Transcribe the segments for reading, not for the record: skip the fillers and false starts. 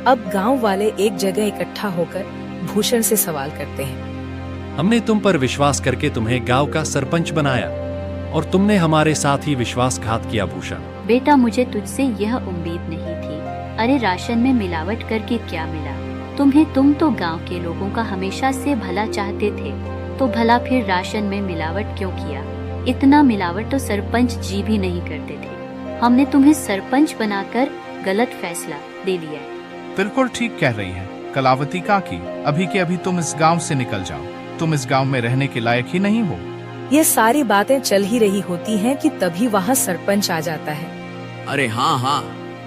अब गांव वाले एक जगह इकट्ठा होकर भूषण से सवाल करते हैं। हमने तुम पर विश्वास करके तुम्हें गांव का सरपंच बनाया और तुमने हमारे साथ ही विश्वासघात किया भूषण। बेटा, मुझे तुझसे यह उम्मीद नहीं थी। अरे राशन में मिलावट करके क्या मिला तुम तो गांव के लोगों का हमेशा से भला चाहते थे, तो भला फिर राशन में मिलावट क्यों किया? इतना मिलावट तो सरपंच जी भी नहीं करते थे। हमने तुम्हें सरपंच बनाकर गलत फैसला ले लिया। बिल्कुल ठीक कह रही है कलावती काकी, अभी के अभी तुम इस गांव से निकल जाओ। तुम इस गांव में रहने के लायक ही नहीं हो। ये सारी बातें चल ही रही होती हैं कि तभी वहाँ सरपंच आ जाता है। अरे हाँ,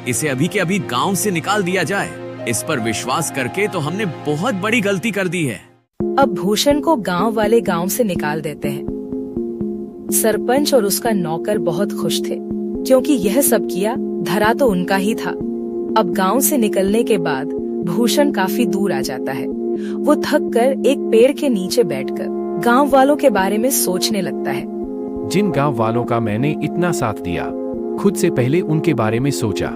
इसे अभी के अभी गांव से निकाल दिया जाए। इस पर विश्वास करके तो हमने बहुत बड़ी गलती कर दी है। अब भूषण को गांव वाले गांव से निकाल देते हैं। सरपंच और उसका नौकर बहुत खुश थे, क्योंकि यह सब किया धरा तो उनका ही था। अब गांव से निकलने के बाद भूषण काफी दूर आ जाता है। वो थक कर एक पेड़ के नीचे बैठकर गांव वालों के बारे में सोचने लगता है। जिन गांव वालों का मैंने इतना साथ दिया, खुद से पहले उनके बारे में सोचा,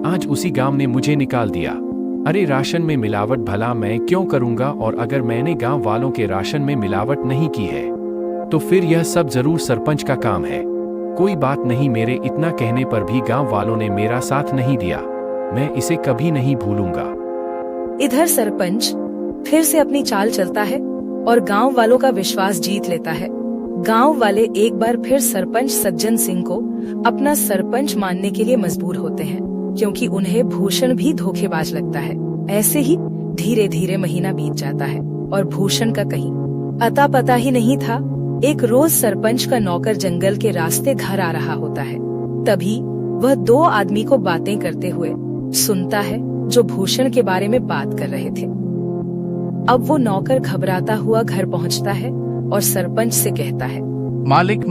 आज उसी गांव ने मुझे निकाल दिया। अरे राशन में मिलावट भला मैं क्यों करूंगा? और अगर मैंने गांव वालों के राशन में मिलावट नहीं की है तो फिर यह सब जरूर सरपंच का काम है। कोई बात नहीं, मेरे इतना कहने पर भी गांव वालों ने मेरा साथ नहीं दिया। मैं इसे कभी नहीं भूलूंगा। इधर सरपंच फिर से अपनी चाल चलता है और गांव वालों का विश्वास जीत लेता है। गांव वाले एक बार फिर सरपंच सज्जन सिंह को अपना सरपंच मानने के लिए मजबूर होते हैं, क्योंकि उन्हें भूषण भी धोखेबाज लगता है। ऐसे ही धीरे धीरे महीना बीत जाता है और भूषण का कहीं अता पता ही नहीं था। एक रोज सरपंच का नौकर जंगल के रास्ते घर आ रहा होता है। तभी वह दो आदमी को बातें करते हुए सुनता है, जो भूषण के बारे में बात कर रहे थे। अब वो नौकर घबराता हुआ घर पहुंचता है और सरपंच से कहता है, मालिक,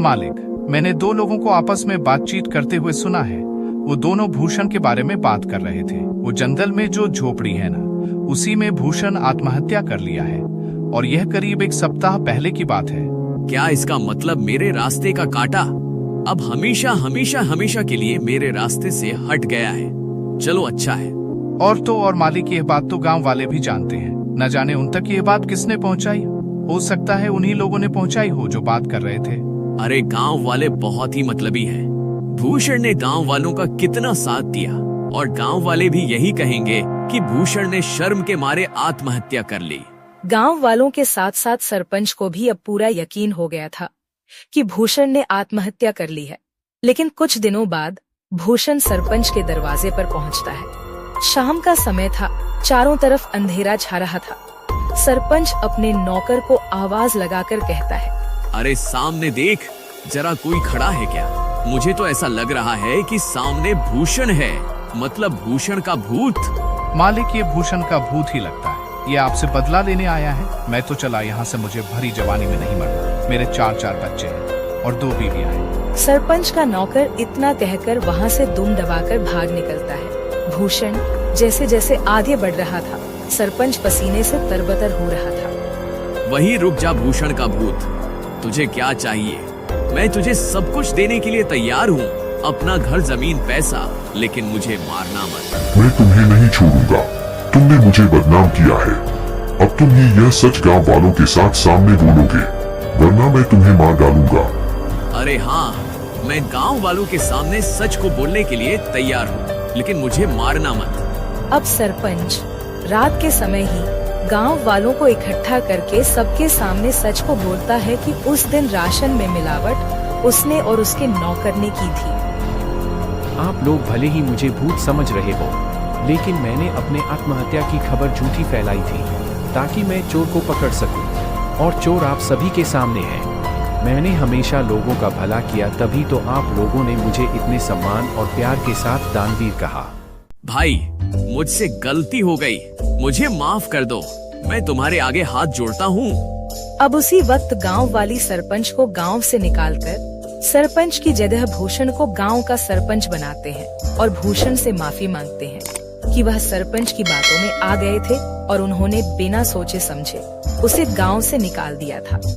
मैंने दो लोगों को आपस में बातचीत करते हुए सुना है। वो दोनों भूषण के बारे में बात कर रहे थे। वो जंगल में जो झोपड़ी है ना, उसी में भूषण आत्महत्या कर लिया है, और यह करीब एक सप्ताह पहले की बात है। क्या इसका मतलब मेरे रास्ते का कांटा अब हमेशा के लिए मेरे रास्ते से हट गया है? चलो अच्छा है। और मालिक, यह बात तो गांव वाले भी जानते हैं। न जाने उन तक यह बात किसने पहुंचाई। हो सकता है उन्हीं लोगों ने पहुंचाई हो जो बात कर रहे थे। अरे गांव वाले बहुत ही मतलबी हैं। भूषण ने गांव वालों का कितना साथ दिया, और गांव वाले भी यही कहेंगे कि भूषण ने शर्म के मारे आत्महत्या कर ली। गांव वालों के साथ साथ सरपंच को भी अब पूरा यकीन हो गया था कि भूषण ने आत्महत्या कर ली है। लेकिन कुछ दिनों बाद भूषण सरपंच के दरवाजे पर पहुंचता है। शाम का समय था, चारों तरफ अंधेरा छा रहा था। सरपंच अपने नौकर को आवाज लगाकर कहता है, अरे सामने देख, जरा कोई खड़ा है क्या? मुझे तो ऐसा लग रहा है कि सामने भूषण है, मतलब भूषण का भूत। मालिक, ये भूषण का भूत ही लगता है। ये आपसे बदला लेने आया है। मैं तो चला यहाँ से, मुझे भरी जवानी में नहीं मरना। मेरे चार बच्चे हैं और 2 बीवियां हैं। सरपंच का नौकर इतना कहकर वहाँ से दुम दबाकर भाग निकलता है। भूषण जैसे जैसे आगे बढ़ रहा था, सरपंच पसीने से तरबतर हो रहा था। वही रुक जा भूषण का भूत, तुझे क्या चाहिए? मैं तुझे सब कुछ देने के लिए तैयार हूँ, अपना घर, जमीन, पैसा, लेकिन मुझे मारना मत। मैं तुम्हें नहीं छोड़ूंगा। तुमने मुझे बदनाम किया है। अब तुम ही यह सच गांव वालों के साथ सामने बोलोगे, वरना मैं तुम्हें मार डालूंगा। अरे हाँ, मैं गांव वालों के सामने सच को बोलने के लिए तैयार हूँ, लेकिन मुझे मारना मत। अब सरपंच रात के समय ही गांव वालों को इकट्ठा करके सबके सामने सच को बोलता है कि उस दिन राशन में मिलावट उसने और उसके नौकर ने की थी। आप लोग भले ही मुझे भूत समझ रहे हो, लेकिन मैंने अपने आत्महत्या की खबर झूठी फैलाई थी ताकि मैं चोर को पकड़ सकूं, और चोर आप सभी के सामने है। मैंने हमेशा लोगों का भला किया, तभी तो आप लोगों ने मुझे इतने सम्मान और प्यार के साथ दानवीर कहा। भाई, मुझसे गलती हो गई, मुझे माफ कर दो। मैं तुम्हारे आगे हाथ जोड़ता हूँ। अब उसी वक्त गांव वाली सरपंच को गांव से निकालकर सरपंच की जगह भूषण को गांव का सरपंच बनाते हैं और भूषण से माफी मांगते हैं कि वह सरपंच की बातों में आ गए थे और उन्होंने बिना सोचे समझे उसे गांव से निकाल दिया था।